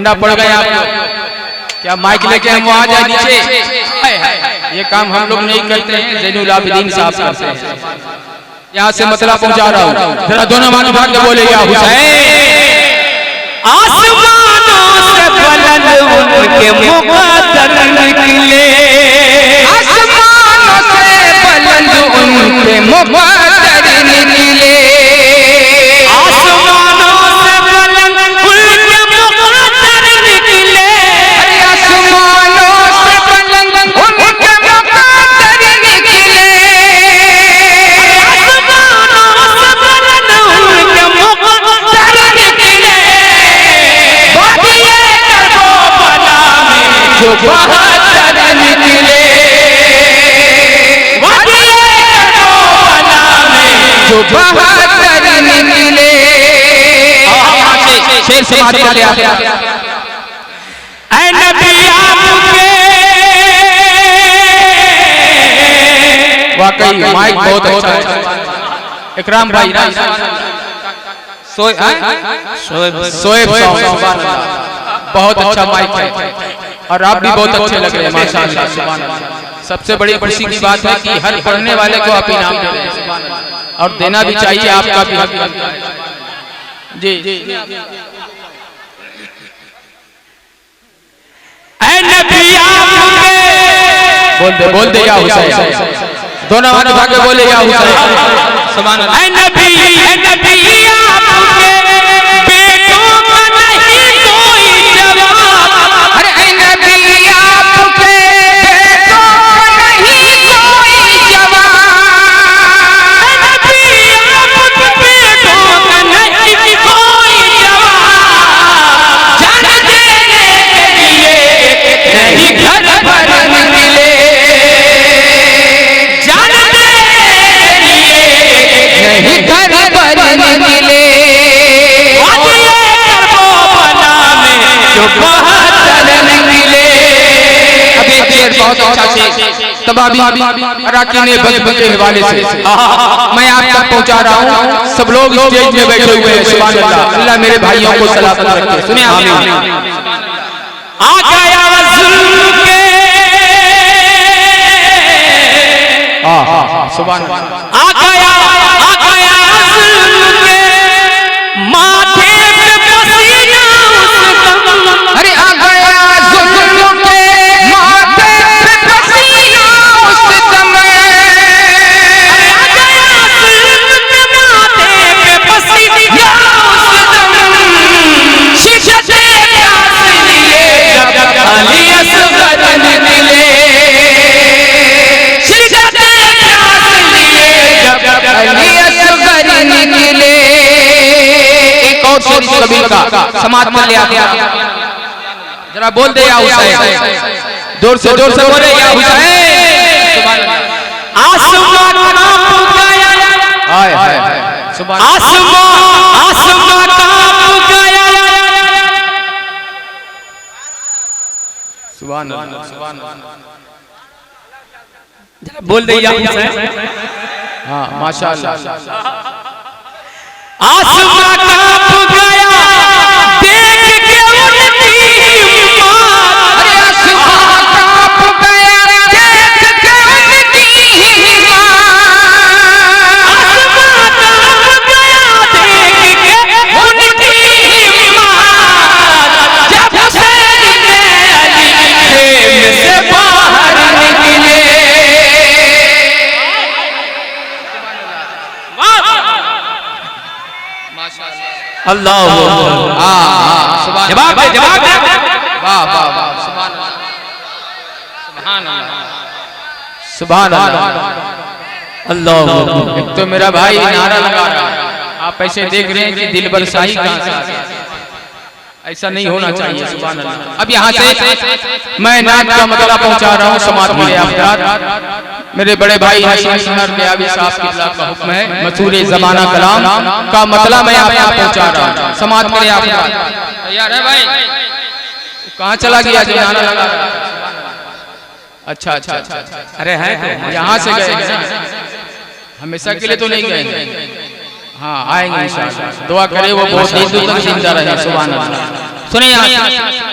ठंडा पड़ गया आप लोग, क्या माइक लेके हम वहां जाए नीचे? ये काम हम लोग नहीं करते हैं, ज़ैनुल आबिदीन साहब करते हैं। यहाँ से मतलब पहुंचा रहा हूँ, जरा दोनों हाथ उठा के बोले या हुसैन। आसमानों से बुलंद उनके मुक़द्दर निकले, आसमानों से बुलंद उनके मुक़द्दर निकले, आसमानों से बुलंद उनके मुक़द्दर निकले, आसमानों से बुलंद उनके मुक़द्दर निकले, आसमानों से बुलंद उनके मुक़द्दर निकले। जो बहादुर निकले, जो बहादुर निकले। शेर समाज कर लिया। ऐ नबी आपके, वाकई माइक बहुत अच्छा है। इकराम भाई ना शोएब बहुत अच्छा माइक है और आप भी बहुत अच्छे लग रहे हैं माशाअल्लाह। सबसे बड़ी खुशी की बात है कि हर पढ़ने वाले को आप इनाम दे रहे हैं और देना भी चाहिए, आपका भी हक बनता है। जी ऐ नबी आपके, बोल दे या हुसैन, दोनों हाथ उठा के बोले या हुसैन। सुभान अल्लाह। ऐ नबी आपके बेटों का नहीं कोई जवाब, अरे ऐ नबी आपके बेटों का नहीं कोई जवाब, ऐ नबी आपके बेटों का नहीं कोई जवाब, जान देने के लिए नहीं घर भर निकले, जान देने के लिए नहीं घर भर निकले। जो बहादुर निकले। अब एक शेर बहुत अच्छा शेर तबाबी अराकीन बजबज के हवाले से मैं आप तक पहुंचा रहा हूँ। सब लोग स्टेज में बैठे हुए हैं। सुभान अल्लाह, अल्लाह मेरे भाइयों को सलामत रखे। सुनिए आमीन। आ गया जुल्म के, सुभान अल्लाह, आ गया जुल्म के माथे पे पसीना उस दम, अरे आ गया जुल्म के माथे पे पसीना उस दम, अरे आ गया जुल्म के माथे पे पसीना उस दम, शिद्दते प्यास लिए जब अली असगर निकले, शिद्दते प्यास लिए जब अली असगर निकले। एक और शेर कबीर का समाज कर लिया, जरा बोल दे या हुसैन, जोर से बोले या हुसैन। आसमान कांप गया, हाय हाय सुभान, आसमान कांप गया, सुभान अल्लाह, सुभान अल्लाह, जरा बोल दे या हुसैन। हाँ माशाअल्लाह। आसमान कांप गया देख के उनकी हिम्मत, अरे आसमान कांप गया देख के उनकी हिम्मत, आसमान कांप गया देख के उनकी हिम्मत, जब हुसैन ने अली खेम से बाहर निकले। अल्लाह जवाब दे, जवाब दे, वाह वाह वाह, सुभान अल्लाह, सुभान अल्लाह, अल्लाह। एक तो मेरा भाई नारा लगा रहा है, आप ऐसे देख रहे हैं कि दिल बरसाई कहां से, ऐसा नहीं होना चाहिए। सुभान अल्लाह। अब यहाँ से मैं नात का मतलब पहुंचा रहा हूँ समाज में। मेरे बड़े भाई हसन शहर में अभी साहब की का हुक्म है, मशहूर जमाना कलाम का मतलब मैं आप यहाँ पहुंचा रहा हूँ समाज में। आप तैयार है भाई? कहाँ चला गया जो नारा लगा? अच्छा अच्छा अच्छा, अरे है तो यहाँ से गए, हमेशा के लिए तो नहीं गए। हाँ आएंगे इंशाअल्लाह, दुआ करें वो बहुत दिन तक जिंदा रहे। सुभान अल्लाह, सुने यहाँ से।